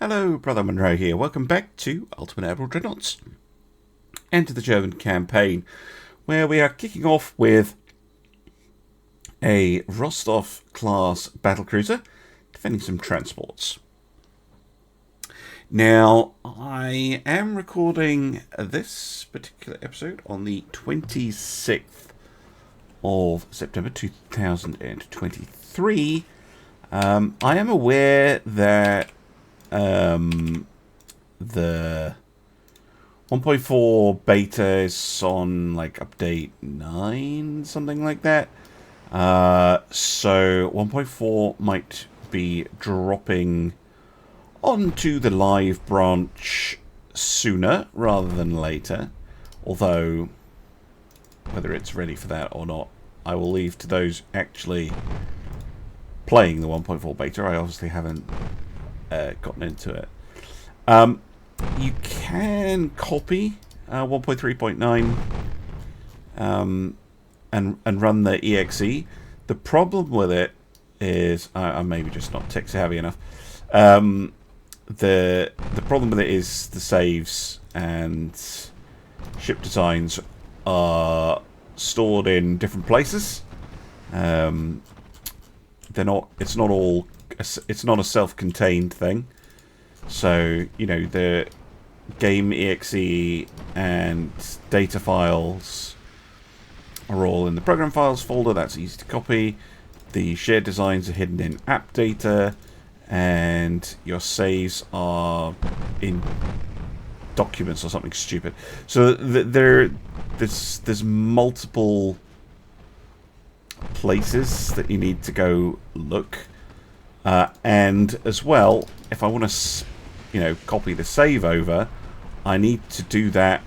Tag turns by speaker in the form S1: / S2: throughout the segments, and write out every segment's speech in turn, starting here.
S1: Hello, Brother Monroe here. Welcome back to Ultimate Admiral Dreadnoughts and to the German campaign, where we are kicking off with a Rostov-class battlecruiser defending some transports. Now, I am recording this particular episode on the 26th of September 2023. I am aware that the 1.4 beta is on like update 9, something like that. So 1.4 might be dropping onto the live branch sooner rather than later. Although, whether it's ready for that or not, I will leave to those actually playing the 1.4 beta. I obviously haven't gotten into it. You can copy 1.3.9 and run the exe. The problem with it is I'm maybe just not tech savvy enough. The problem with it is the saves and ship designs are stored in different places. They're not. It's not all. It's not a self-contained thing. So, you know, the game exe and data files are all in the program files folder. That's easy to copy. The shared designs are hidden in app data, and your saves are in documents or something stupid. So there's multiple places that you need to go look. And as well, if I want to, copy the save over, I need to do that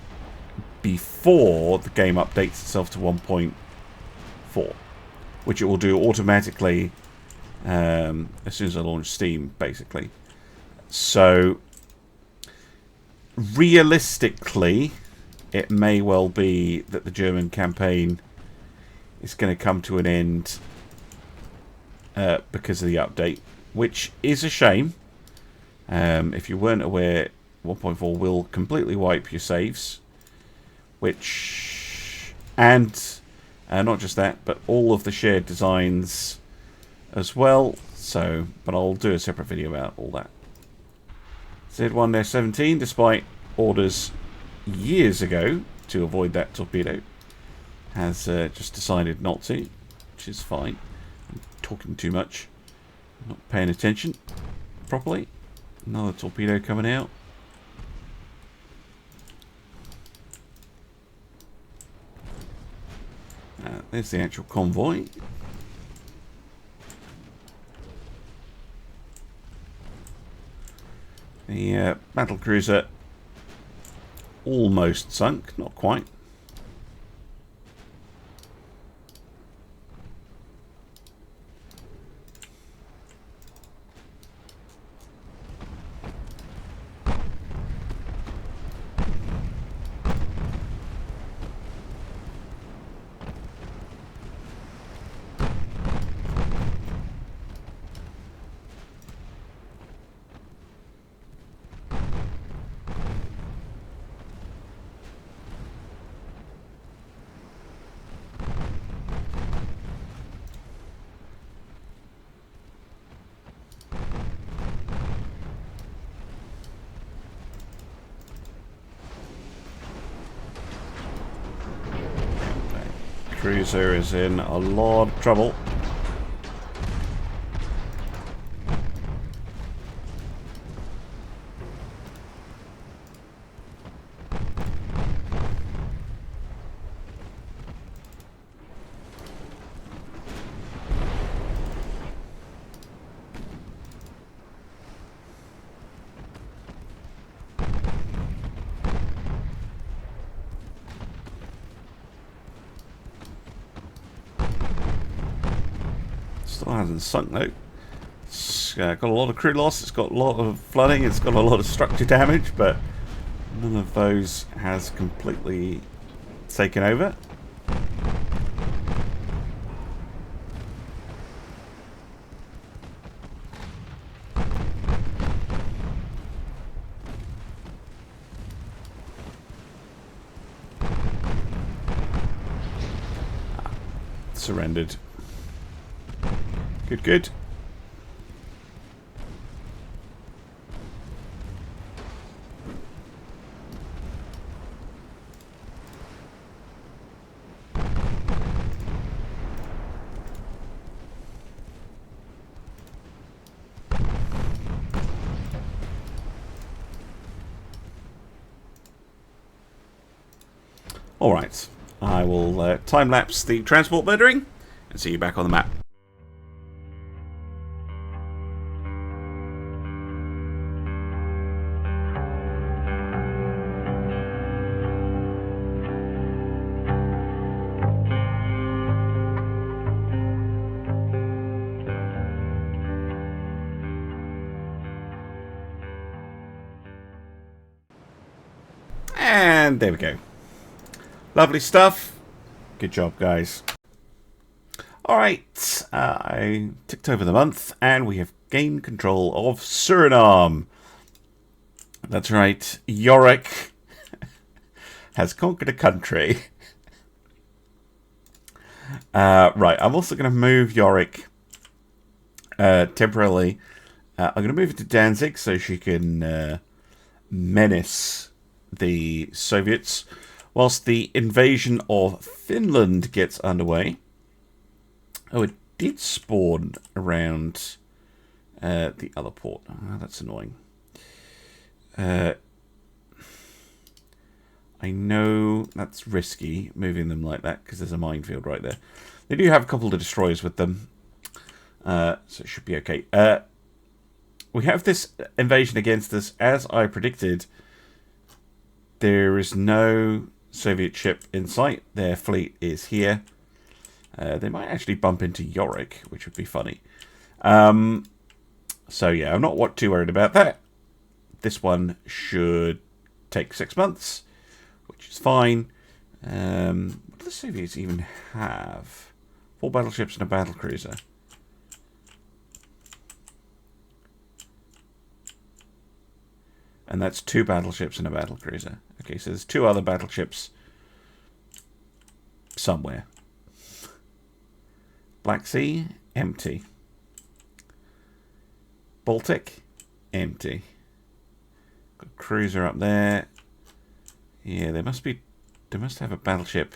S1: before the game updates itself to 1.4, which it will do automatically as soon as I launch Steam, basically. So, realistically, it may well be that the German campaign is going to come to an end because of the update, which is a shame. If you weren't aware, 1.4 will completely wipe your saves, and not just that, but all of the shared designs as well. So, but I'll do a separate video about all that. Z1-17, despite orders years ago to avoid that torpedo, has just decided not to, which is fine. I'm talking too much, not paying attention properly. Another torpedo coming out. There's the actual convoy. The battlecruiser almost sunk, not quite. Cruiser is in a lot of trouble. Still hasn't sunk though. It's got a lot of crew loss, it's got a lot of flooding, it's got a lot of structure damage, but none of those has completely taken over. surrendered. Good, good. Alright, I will time-lapse the transport murdering and see you back on the map. And there we go. Lovely stuff. Good job, guys. Alright, I ticked over the month, and we have gained control of Suriname. That's right, Yorick has conquered a country. Right, I'm also going to move Yorick temporarily. I'm going to move it to Danzig so she can menace the Soviets, whilst the invasion of Finland gets underway. Oh, it did spawn around the other port. Oh, that's annoying. I know that's risky, moving them like that, because there's a minefield right there. They do have a couple of destroyers with them, so it should be okay. We have this invasion against us. As I predicted, there is no Soviet ship in sight. Their fleet is here. They might actually bump into Yorick, which would be funny. So yeah, I'm not too worried about that. This one should take 6 months, which is fine. What do the Soviets even have? 4 battleships and a battlecruiser. And that's 2 battleships and a battlecruiser. Okay, so there's 2 other battleships somewhere. Black Sea, empty. Baltic, empty. Got a cruiser up there. Yeah, they must have a battleship.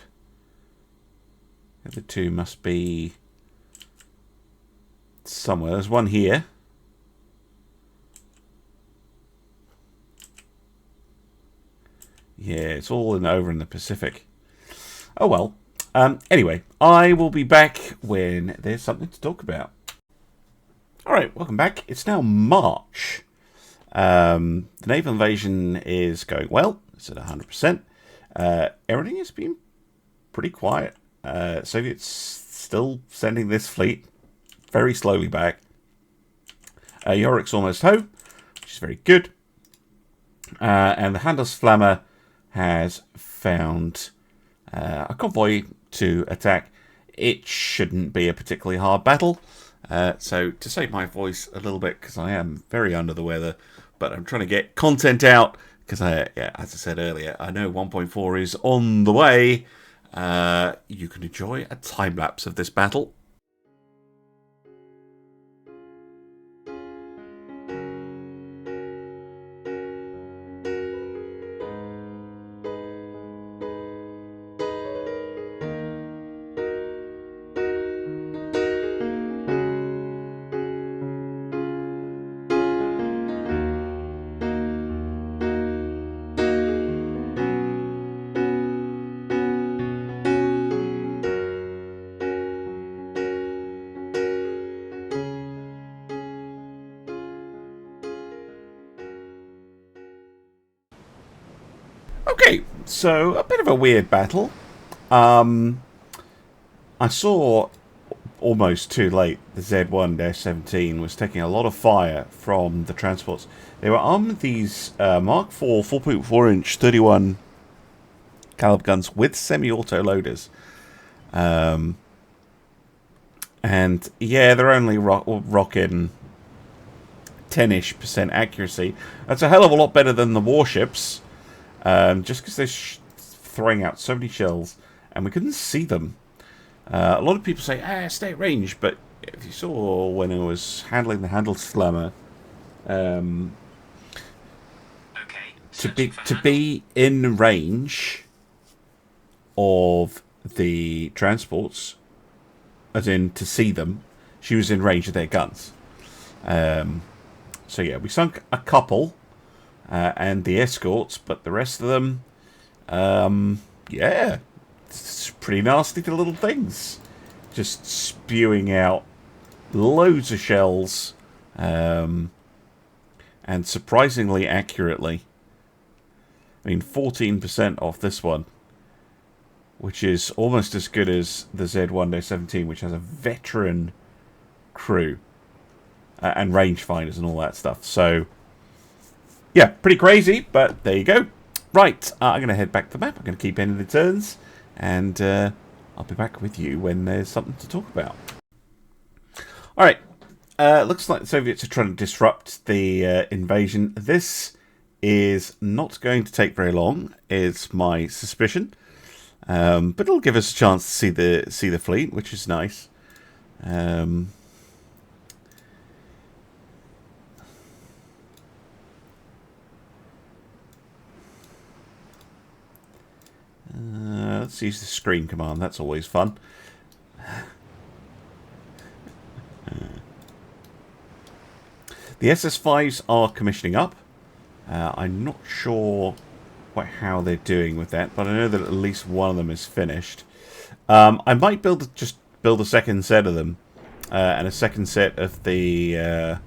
S1: The other 2 must be somewhere. There's one here. Yeah, it's all over in the Pacific. Oh well. Anyway, I will be back when there's something to talk about. Alright, welcome back. It's now March. The naval invasion is going well. It's at 100%. Everything has been pretty quiet. Soviets still sending this fleet very slowly back. Yorick's almost home, which is very good. And the Handelsflamme has found a convoy to attack. It shouldn't be a particularly hard battle. So to save my voice a little bit, because I am very under the weather, but I'm trying to get content out, because as I said earlier, I know 1.4 is on the way. You can enjoy a time lapse of this battle. Okay, so a bit of a weird battle. I saw almost too late the Z1-17 was taking a lot of fire from the transports. They were armed with these Mark IV 4.4-inch 31 caliber guns with semi-auto loaders. And yeah, they're only rocking 10-ish% accuracy. That's a hell of a lot better than the warships. Just because they're throwing out so many shells, and we couldn't see them. A lot of people say, stay at range, but if you saw when I was handling the Handelsflamme, to be in range of the transports, as in to see them, she was in range of their guns. So yeah, we sunk a couple, and the escorts, but the rest of them, yeah, it's pretty nasty little things. Just spewing out loads of shells, and surprisingly accurately. I mean, 14% off this one, which is almost as good as the Z1-17, which has a veteran crew and rangefinders and all that stuff. So, yeah, pretty crazy, but there you go. Right, I'm going to head back to the map. I'm going to keep ending the turns, and I'll be back with you when there's something to talk about. Alright, looks like the Soviets are trying to disrupt the invasion. This is not going to take very long, is my suspicion. But it'll give us a chance to see the fleet, which is nice. Let's use the screen command. That's always fun. The SS5s are commissioning up. I'm not sure how they're doing with that, but I know that at least one of them is finished. I might just build a second set of them, and a second set of the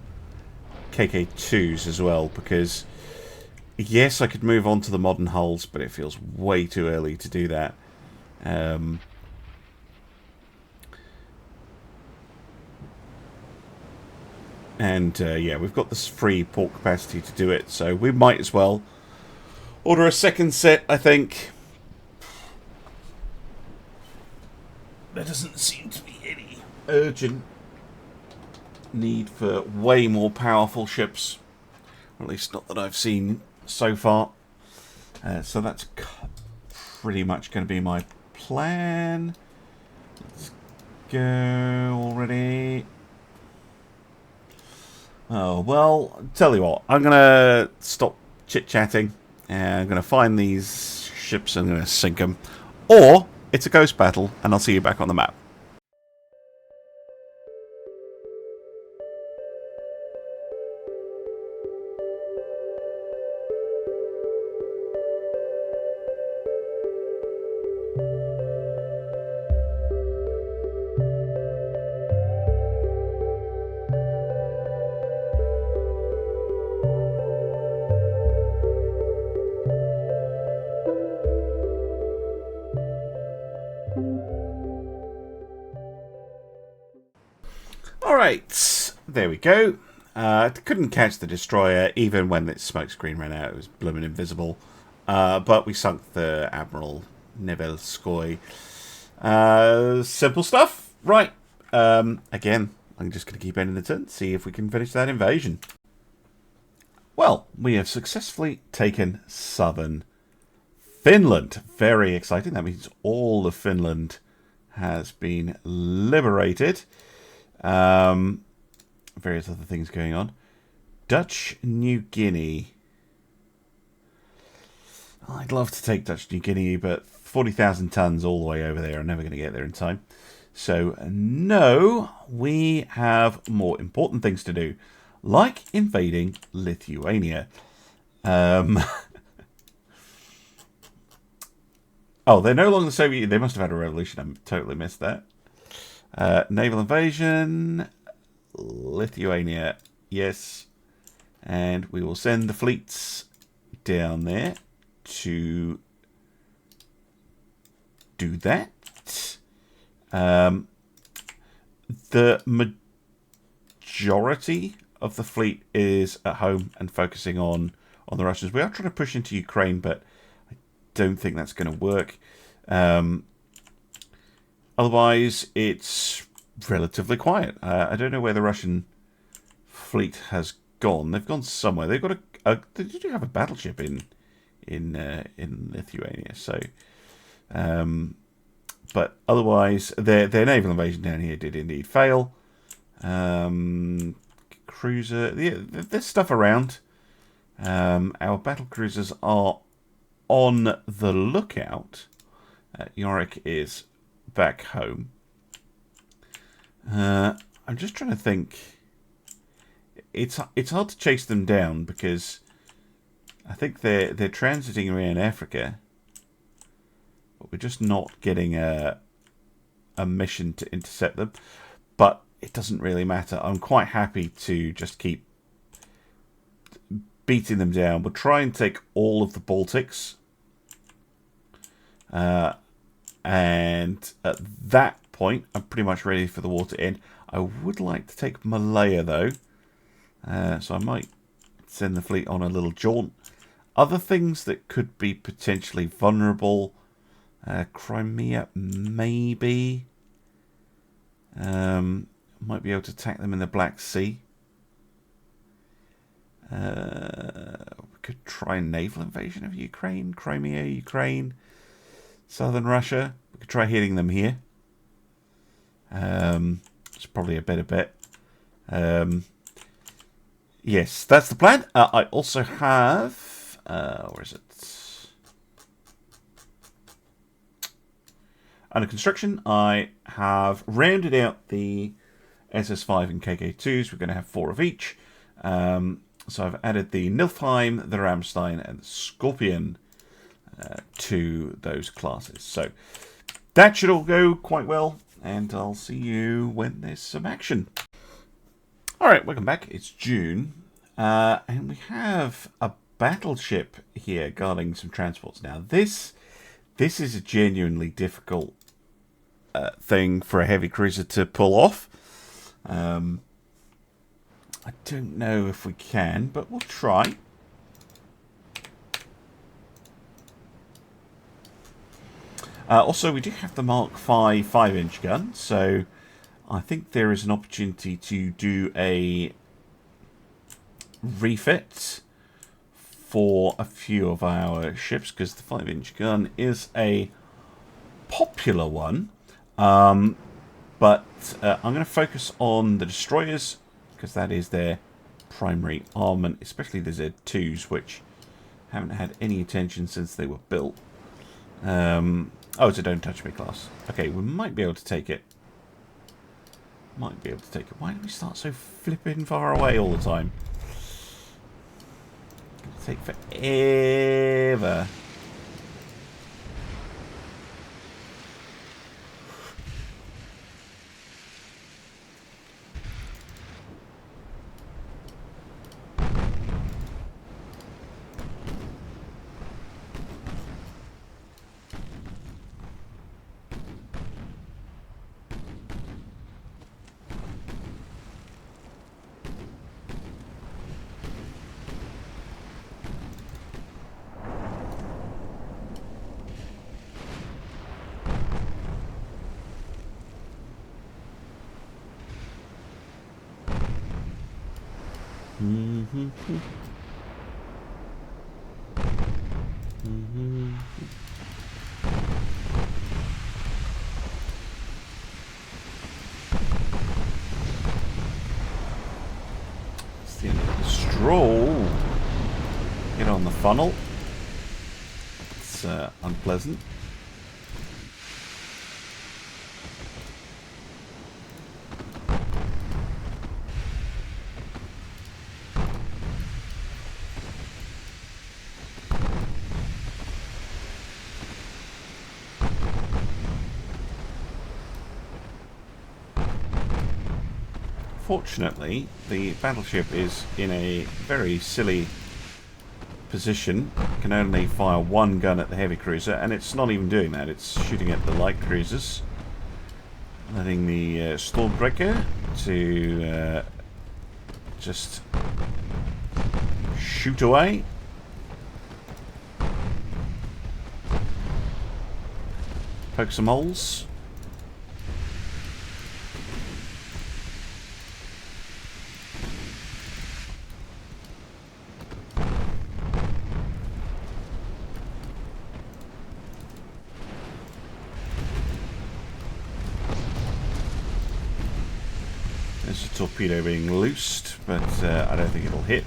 S1: KK2s as well, because yes, I could move on to the modern hulls, but it feels way too early to do that. And yeah, we've got this free port capacity to do it, so we might as well order a second set, I think. There doesn't seem to be any urgent need for way more powerful ships. Or at least not that I've seen so far. So that's pretty much going to be my plan. Let's go already. Oh, well, tell you what. I'm going to stop chit-chatting. And I'm going to find these ships and I'm going to sink them. Or it's a ghost battle and I'll see you back on the map. Alright, there we go. Couldn't catch the destroyer even when its smokescreen ran out. It was blooming invisible. But we sunk the Admiral Nevelskoy. Simple stuff. Right. Again, I'm just going to keep ending the turn, see if we can finish that invasion. Well, we have successfully taken southern Finland. Very exciting. That means all of Finland has been liberated. Various other things going on. Dutch New Guinea. I'd love to take Dutch New Guinea, but 40,000 tons all the way over there. I'm never going to get there in time. So, no, we have more important things to do, like invading Lithuania. Oh, they're no longer the Soviet. They must have had a revolution. I totally missed that. Naval invasion. Lithuania. Yes. And we will send the fleets down there to do that. The majority of the fleet is at home and focusing on the Russians. We are trying to push into Ukraine, but I don't think that's going to work. Otherwise, it's relatively quiet. I don't know where the Russian fleet has gone. They've gone somewhere. They've got they do have a battleship in Lithuania. So, but otherwise, their naval invasion down here did indeed fail. Cruiser, yeah, there's stuff around. Our battle cruisers are on the lookout. Yorick is back home. I'm just trying to think. It's hard to chase them down because I think they're transiting around Africa, but we're just not getting a mission to intercept them. But it doesn't really matter. I'm quite happy to just keep beating them down. We'll try and take all of the Baltics, and at that point, I'm pretty much ready for the war to end. I would like to take Malaya though. So I might send the fleet on a little jaunt. Other things that could be potentially vulnerable. Crimea, maybe. Might be able to attack them in the Black Sea. We could try a naval invasion of Ukraine. Crimea, Ukraine. Southern Russia. We could try hitting them here. It's probably a better bet. Yes, that's the plan. I also have... where is it? Under construction, I have rounded out the SS5 and KK2s. We're going to have 4 of each. So I've added the Nilfheim, the Ramstein, and the Scorpion to those classes. So that should all go quite well, and I'll see you when there's some action. Alright, welcome back. It's June, and we have a battleship here guarding some transports. Now, this is a genuinely difficult thing for a heavy cruiser to pull off. I don't know if we can, but we'll try. Also, we do have the Mark V 5-inch gun, so I think there is an opportunity to do a refit for a few of our ships, because the 5-inch gun is a popular one. But I'm going to focus on the destroyers, because that is their primary armament, especially the Z2s, which haven't had any attention since they were built. Oh, it's a Don't Touch Me class. Okay, we might be able to take it. Might be able to take it. Why do we start so flipping far away all the time? It's going to take forever. It's the end of the stroll. Get on the funnel. It's unpleasant. Fortunately, the battleship is in a very silly position. It can only fire one gun at the heavy cruiser, and it's not even doing that. It's shooting at the light cruisers. Letting the Stormbreaker to just shoot away. Poke some holes. torpedo being loosed, but I don't think it'll hit.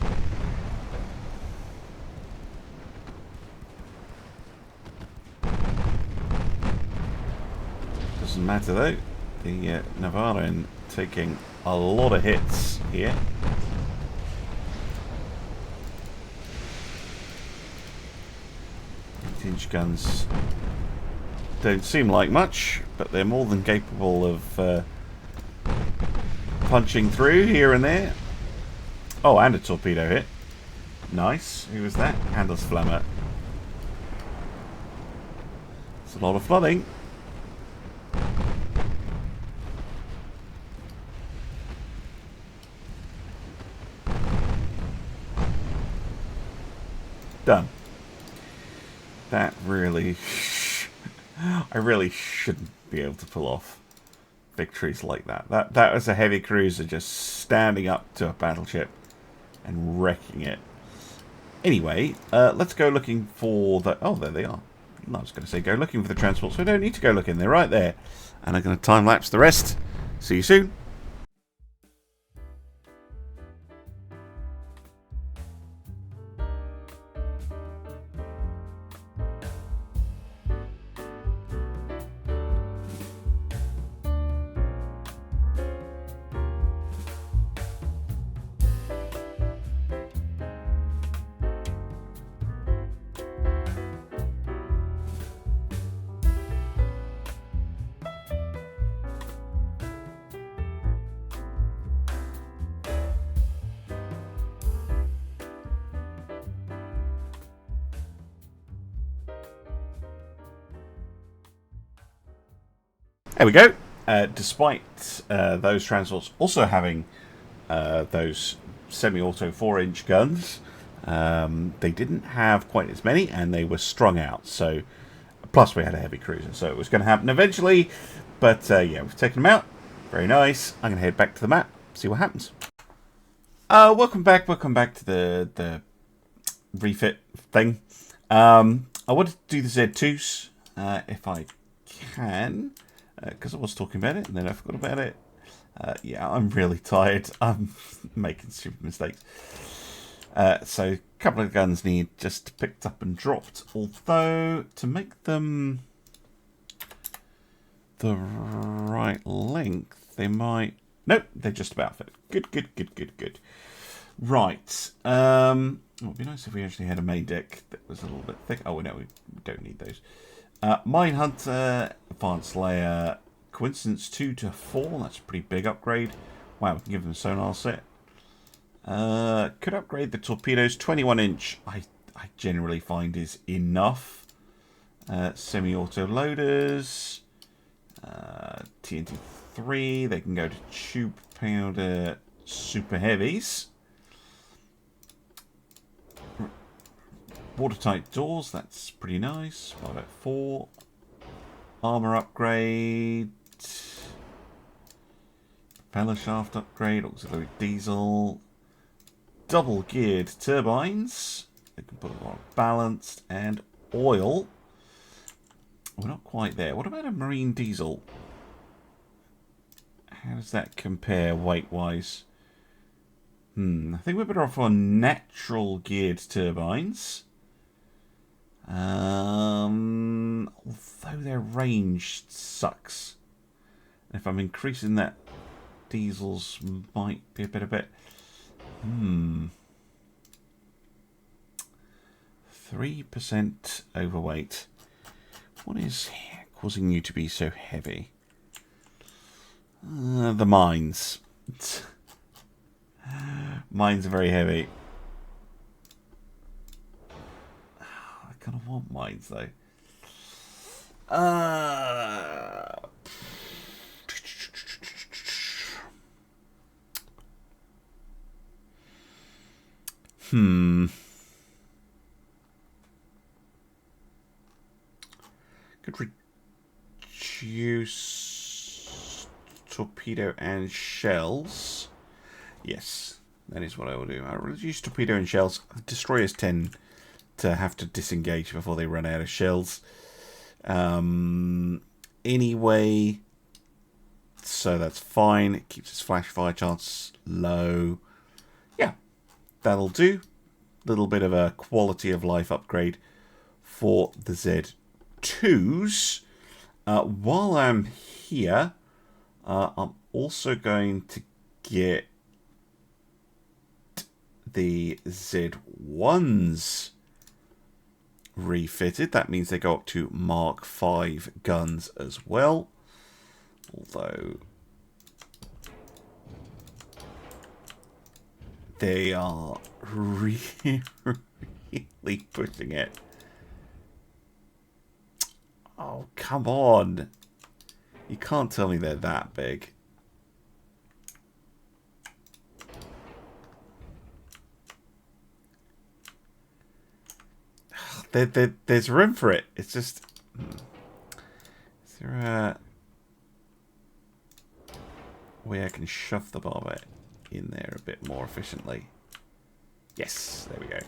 S1: Doesn't matter though. The Navarran taking a lot of hits here. 8-inch guns don't seem like much, but they're more than capable of punching through here and there. Oh, and a torpedo hit. Nice. Who was that? Handelsflammer. It's a lot of flooding. Done. That really... I really shouldn't be able to pull off victories like that. That was a heavy cruiser just standing up to a battleship and wrecking it. Anyway, let's go looking for the... Oh, there they are. I was going to say go looking for the transports. We don't need to go looking. They're right there. And I'm going to time-lapse the rest. See you soon. There we go. Despite those transports also having those semi-auto 4-inch guns, they didn't have quite as many, and they were strung out. So, plus we had a heavy cruiser, so it was going to happen eventually. But yeah, we've taken them out. Very nice. I'm going to head back to the map, see what happens. Welcome back. Welcome back to the refit thing. I wanted to do the Z2s if I can. Because I was talking about it and then I forgot about it. Yeah, I'm really tired. I'm making stupid mistakes. So a couple of guns need just picked up and dropped. Although, to make them the right length, they might... Nope, they're just about fit. Good, good, good, good, good. Right. It would be nice if we actually had a main deck that was a little bit thick. Oh, no, we don't need those. Mine Hunter, Advanced Layer, Coincidence 2 to 4. That's a pretty big upgrade. Wow, we can give them a sonar set. Could upgrade the torpedoes. 21-inch, I generally find is enough. Semi-auto loaders. TNT 3. They can go to tube powder super heavies. Watertight doors, that's pretty nice. 504. Armor upgrade. Propeller shaft upgrade. Auxiliary diesel. Double geared turbines. They can put a lot of balanced and oil. We're not quite there. What about a marine diesel? How does that compare weight wise? I think we're better off on natural geared turbines. Although their range sucks. If I'm increasing that, diesels might be a bit. 3% overweight. What is causing you to be so heavy? The mines. Mines are very heavy. I kind of want mines though. Could reduce torpedo and shells. Yes, that is what I will do. I'll reduce torpedo and shells. Destroyers tend to have to disengage before they run out of shells. Anyway, so that's fine. It keeps its flash fire chance low. Yeah, that'll do. Little bit of a quality of life upgrade for the Z2s. While I'm here, I'm also going to get the Z1s refitted. That means they go up to Mark 5 guns as well. Although they are really pushing it. Oh, come on. You can't tell me they're that big. There's room for it. It's just... Is there a way I can shove the barber in there a bit more efficiently? Yes, there we go.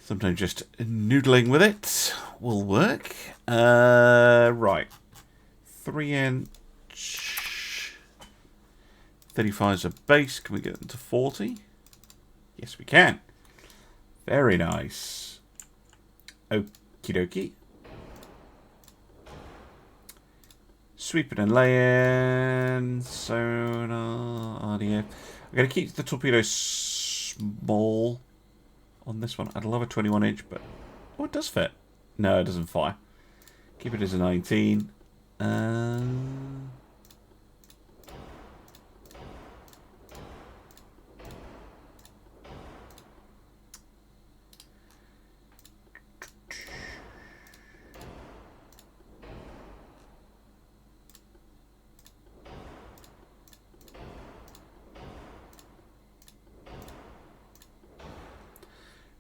S1: Sometimes just noodling with it will work. Right. 3-inch. 35 is a base. Can we get them to 40? Yes, we can. Very nice. Okie dokie. Sweeping and laying. Sonar. RDF. I'm going to keep the torpedo small on this one. I'd love a 21-inch, but... Oh, it does fit. No, it doesn't fire. Keep it as a 19.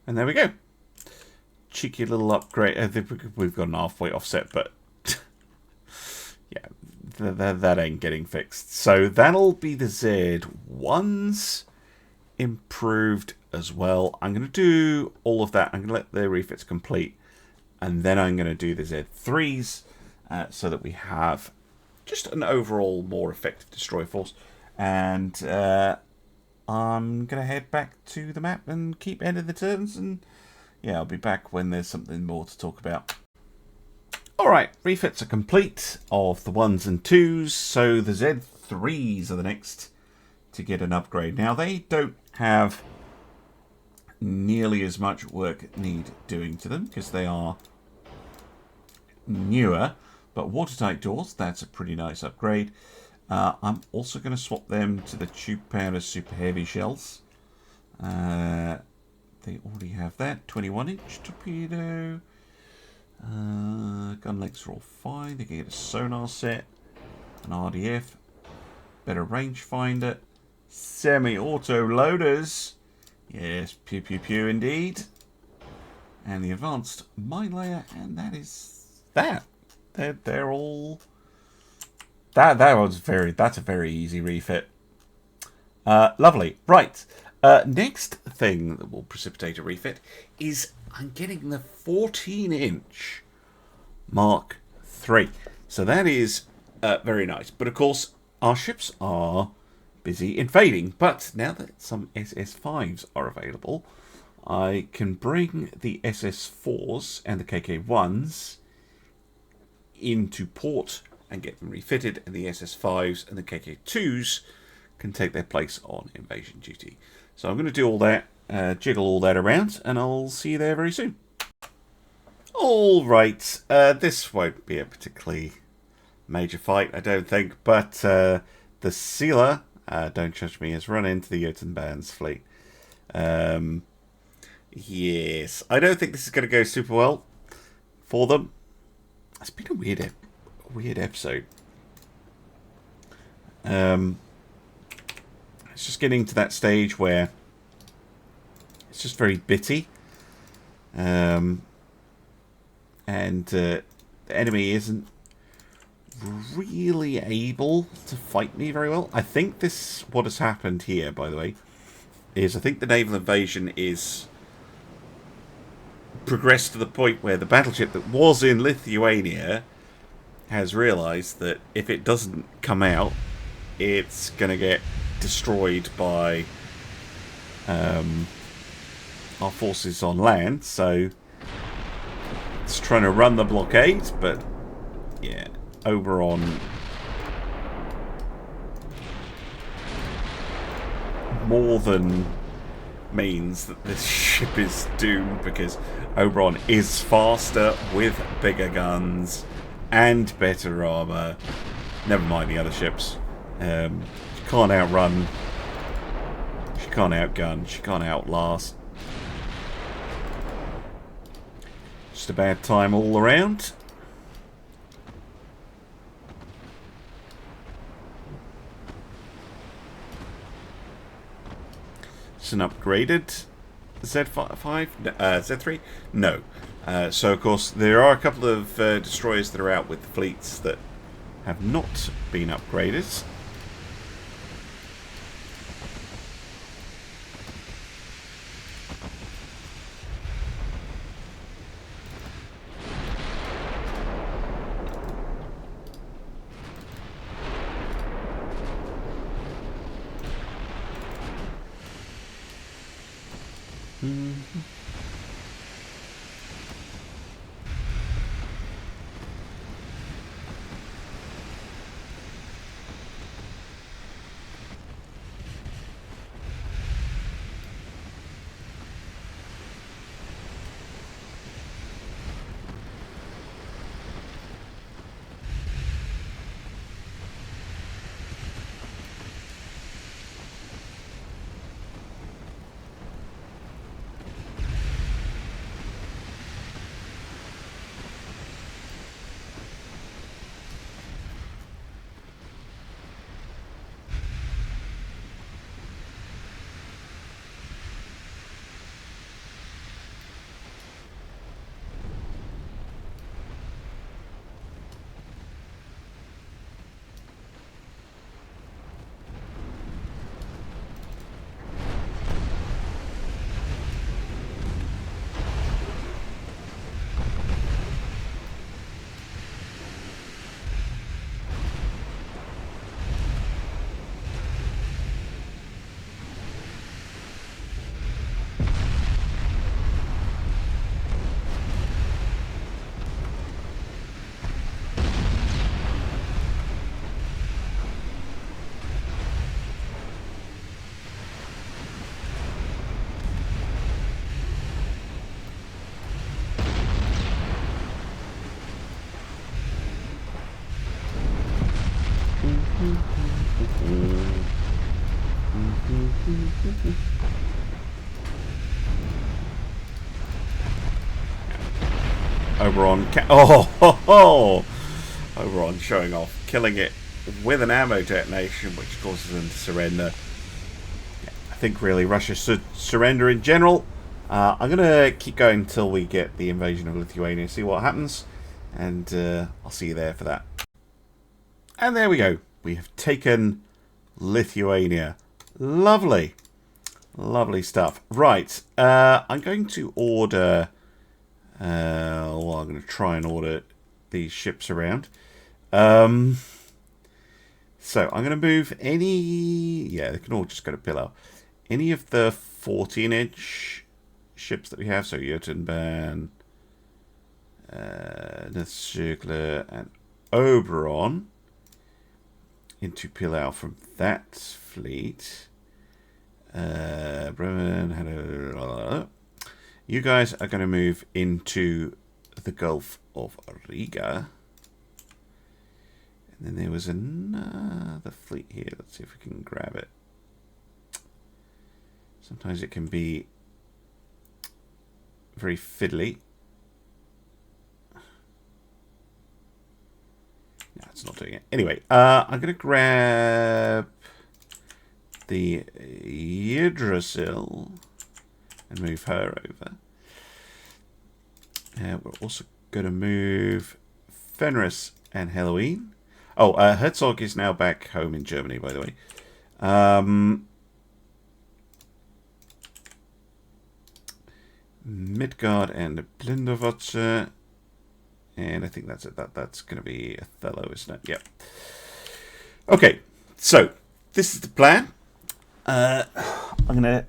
S1: And there we go. Cheeky little upgrade. I think we've got an halfway offset, but yeah, that ain't getting fixed. So that'll be the Z1s improved as well. I'm going to do all of that. I'm going to let the refits complete, and then I'm going to do the Z3s so that we have just an overall more effective destroyer force. And I'm going to head back to the map and keep ending the turns. And yeah, I'll be back when there's something more to talk about. Alright, refits are complete of the 1s and 2s. So the Z3s are the next to get an upgrade. Now, they don't have nearly as much work need doing to them because they are newer. But watertight doors, that's a pretty nice upgrade. I'm also going to swap them to the tube powder super heavy shells. They already have that. 21-inch torpedo. Gun lengths are all fine. They can get a sonar set, an RDF, better rangefinder, semi-auto loaders. Yes, pew pew pew indeed. And the advanced mine layer, and that is that. They're all... That's a very easy refit. Lovely. Right. Next thing that will precipitate a refit is I'm getting the 14-inch Mark III. So that is very nice. But of course, our ships are busy invading. But now that some SS5s are available, I can bring the SS4s and the KK1s into port and get them refitted, and the SS5s and the KK2s can take their place on invasion duty. So I'm going to do all that, jiggle all that around, and I'll see you there very soon. Alright, this won't be a particularly major fight, I don't think, but the Sealer, don't judge me, has run into the Jotunban's fleet. Yes, I don't think this is going to go super well for them. It's been a weird episode. It's just getting to that stage where it's just very bitty, and the enemy isn't really able to fight me very well. I think what has happened here, by the way, is I think the naval invasion is progressed to the point where the battleship that was in Lithuania has realised that if it doesn't come out, it's going to get destroyed by our forces on land. So it's trying to run the blockade, but yeah, Oberon more than means that this ship is doomed, because Oberon is faster with bigger guns and better armor. Never mind the other ships. She can't outrun. She can't outgun. She can't outlast. Just a bad time all around. It's an upgraded Z5, Z3? No. So of course there are a couple of destroyers that are out with the fleets that have not been upgraded. Oberon, Oberon showing off, killing it with an ammo detonation, which causes them to surrender. I think really Russia should surrender in general. I'm going to keep going until we get the invasion of Lithuania, see what happens, and I'll see you there for that. And there we go. We have taken Lithuania. Lovely. Lovely stuff. Right. I'm going to order... well, I'm going to try and order these ships around. So I'm going to move any... Yeah, they can all just go to pillar. Any of the 14-inch ships that we have. So Jotunban, Nethsjugler, and Oberon into Pilau from that fleet. Bremen, hello. You guys are going to move into the Gulf of Riga. And then there was another fleet here. Let's see if we can grab it. Sometimes it can be very fiddly. No, it's not doing it. Anyway, I'm going to grab the Yggdrasil and move her over. We're also going to move Fenris and Halloween. Oh, Herzog is now back home in Germany, by the way. Midgard and Blinderwatcher And I think that's it. That's going to be Othello, isn't it? Yep. Okay, so this is the plan. I'm going to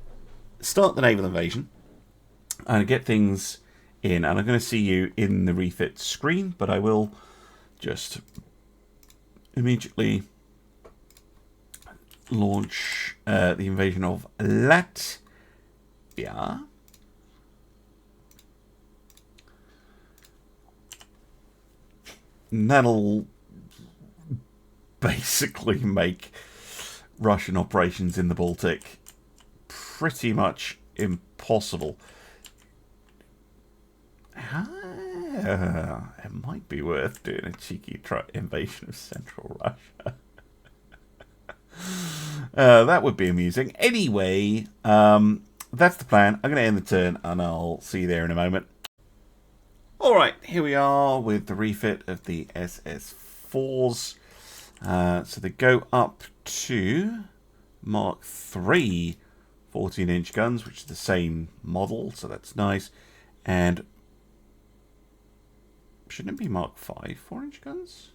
S1: start the naval invasion. I'm going to get things in, and I'm going to see you in the refit screen, but I will just immediately launch the invasion of Latvia. And that'll basically make Russian operations in the Baltic pretty much impossible. It might be worth doing a cheeky invasion of Central Russia. That would be amusing. Anyway, that's the plan. I'm going to end the turn, and I'll see you there in a moment. Alright, here we are with the refit of the SS4s. So they go up to Mark III 14-inch guns, which is the same model, so that's nice. And shouldn't it be Mark V 4-inch guns?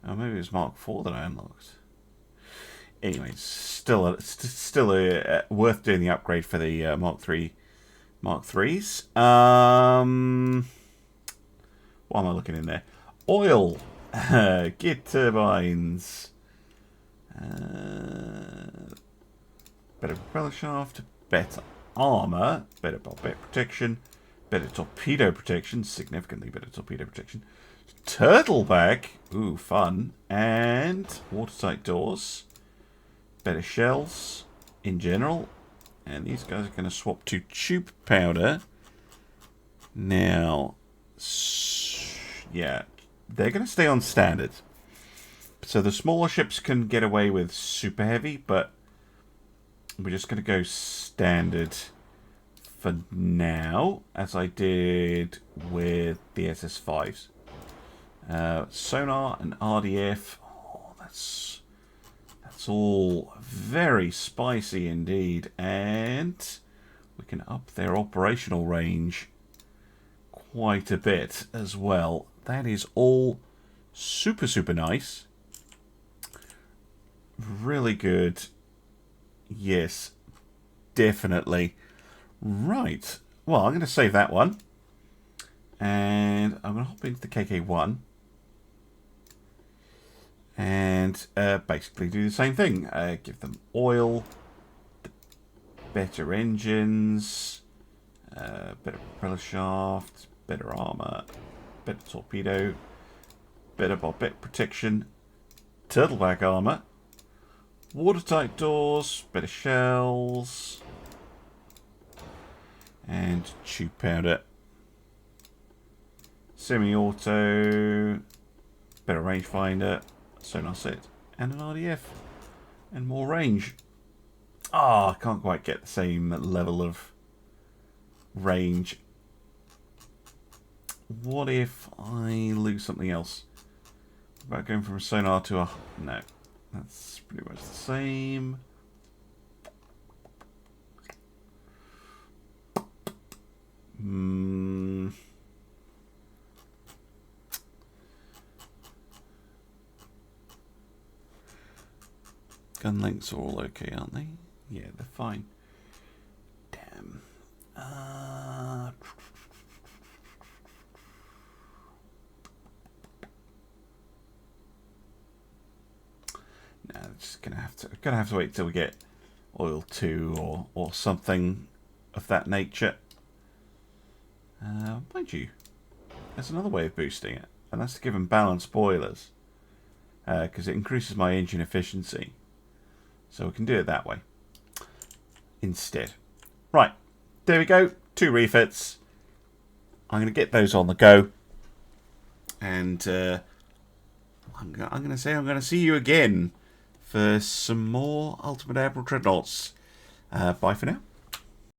S1: Oh, maybe it was Mark IV that I unlocked. Anyway, still worth doing the upgrade for the Mark IIIs. What am I looking in there? Oil, gear turbines, better propeller shaft, better armor, better bomb-bet protection, better torpedo protection, significantly better torpedo protection, turtle back, ooh, fun, and watertight doors, better shells in general. And these guys are going to swap to tube powder. Now, yeah, they're going to stay on standard. So the smaller ships can get away with super heavy, but we're just going to go standard for now, as I did with the SS5s. Sonar and RDF. Oh, that's all very spicy indeed, and we can up their operational range quite a bit as well. That is all super nice, really good. Yes, definitely. Right, well, I'm going to save that one, and I'm going to hop into the KK1 and basically do the same thing. Give them oil, better engines, better propeller shaft, better armor, better torpedo, better bomb-bet protection, turtleback armor, watertight doors, better shells, and tube powder, semi-auto, better rangefinder, sonar set, and an RDF, and more range. I can't quite get the same level of range. What if I lose something else? What about going from a sonar to a... No, that's pretty much the same. Gun lengths are all okay, aren't they? Yeah, they're fine. Damn. No, just gonna have to wait till we get oil 2 or something of that nature. Mind you, there's another way of boosting it, and that's to give them balanced boilers, because it increases my engine efficiency. So we can do it that way instead. Right, there we go. 2 refits. I'm going to get those on the go, and I'm going to see you again for some more Ultimate Admiral Dreadnoughts. Bye for now.